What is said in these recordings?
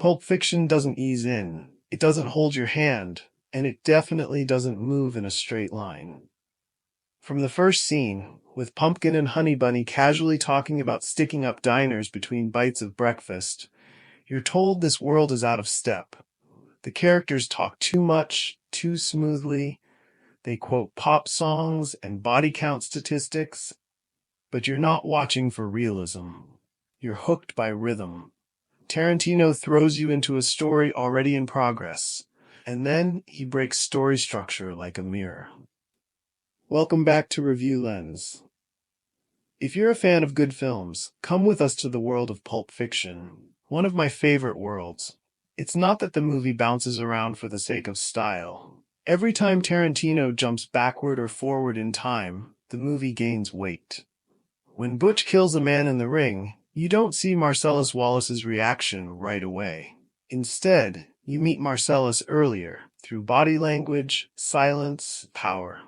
Pulp Fiction doesn't ease in, it doesn't hold your hand, and it definitely doesn't move in a straight line. From the first scene, with Pumpkin and Honey Bunny casually talking about sticking up diners between bites of breakfast, you're told this world is out of step. The characters talk too much, too smoothly. They quote pop songs and body count statistics. But you're not watching for realism. You're hooked by rhythm. Tarantino throws you into a story already in progress, and then he breaks story structure like a mirror. Welcome back to Review Lens. If you're a fan of good films, come with us to the world of Pulp Fiction, one of my favorite worlds. It's not that the movie bounces around for the sake of style. Every time Tarantino jumps backward or forward in time, the movie gains weight. When Butch kills a man in the ring, you don't see Marcellus Wallace's reaction right away. Instead, you meet Marcellus earlier, through body language, silence, power.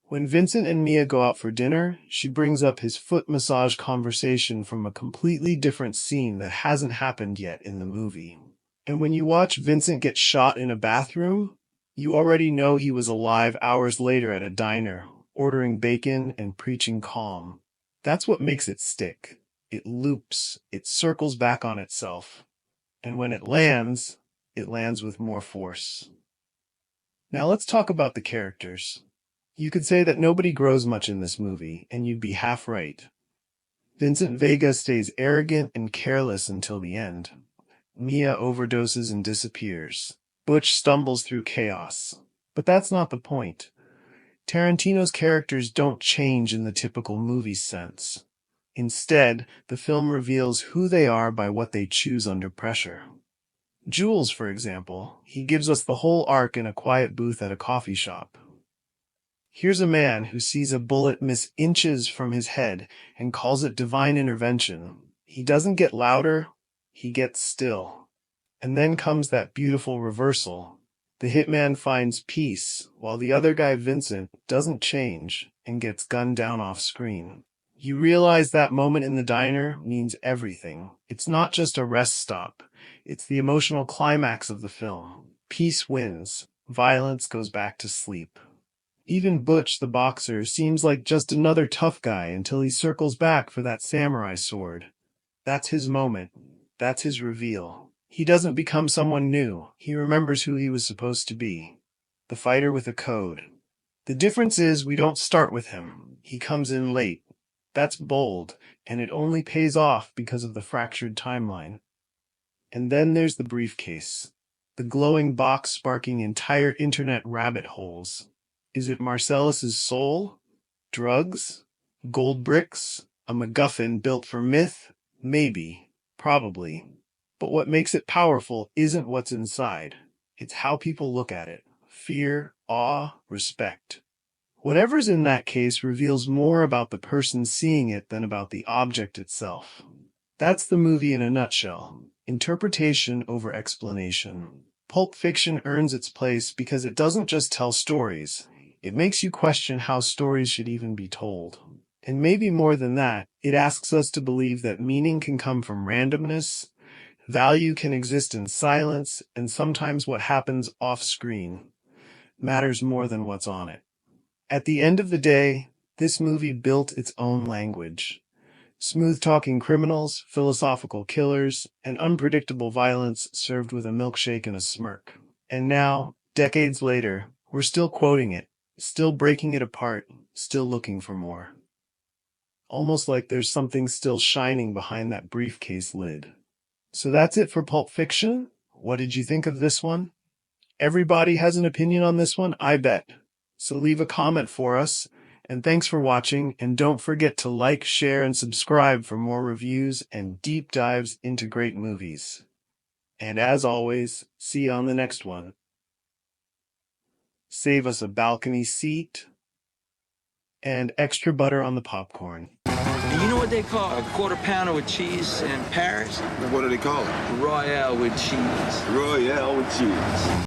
When Vincent and Mia go out for dinner, she brings up his foot massage conversation from a completely different scene that hasn't happened yet in the movie. And when you watch Vincent get shot in a bathroom, you already know he was alive hours later at a diner, ordering bacon and preaching calm. That's what makes it stick. It loops, it circles back on itself. And when it lands with more force. Now let's talk about the characters. You could say that nobody grows much in this movie, and you'd be half right. Vincent Vega stays arrogant and careless until the end. Mia overdoses and disappears. Butch stumbles through chaos. But that's not the point. Tarantino's characters don't change in the typical movie sense. Instead, the film reveals who they are by what they choose under pressure. Jules, for example, he gives us the whole arc in a quiet booth at a coffee shop. Here's a man who sees a bullet miss inches from his head and calls it divine intervention. He doesn't get louder, he gets still. And then comes that beautiful reversal. The hitman finds peace, while the other guy, Vincent, doesn't change and gets gunned down off screen. You realize that moment in the diner means everything. It's not just a rest stop. It's the emotional climax of the film. Peace wins. Violence goes back to sleep. Even Butch, the boxer, seems like just another tough guy until he circles back for that samurai sword. That's his moment. That's his reveal. He doesn't become someone new. He remembers who he was supposed to be. The fighter with a code. The difference is we don't start with him. He comes in late. That's bold, and it only pays off because of the fractured timeline. And then there's the briefcase. The glowing box sparking entire internet rabbit holes. Is it Marcellus's soul? Drugs? Gold bricks? A MacGuffin built for myth? Maybe. Probably. But what makes it powerful isn't what's inside. It's how people look at it. Fear, awe, respect. Whatever's in that case reveals more about the person seeing it than about the object itself. That's the movie in a nutshell. Interpretation over explanation. Pulp Fiction earns its place because it doesn't just tell stories. It makes you question how stories should even be told. And maybe more than that, it asks us to believe that meaning can come from randomness, value can exist in silence, and sometimes what happens off-screen matters more than what's on it. At the end of the day, this movie built its own language. Smooth-talking criminals, philosophical killers, and unpredictable violence served with a milkshake and a smirk. And now, decades later, we're still quoting it, still breaking it apart, still looking for more. Almost like there's something still shining behind that briefcase lid. So that's it for Pulp Fiction. What did you think of this one? Everybody has an opinion on this one, I bet. So leave a comment for us. And thanks for watching, and don't forget to like, share, and subscribe for more reviews and deep dives into great movies. And as always, see you on the next one. Save us a balcony seat and extra butter on the popcorn. And you know what they call a quarter pounder with cheese in Paris? What do they call it? Royale with cheese. Royale with cheese.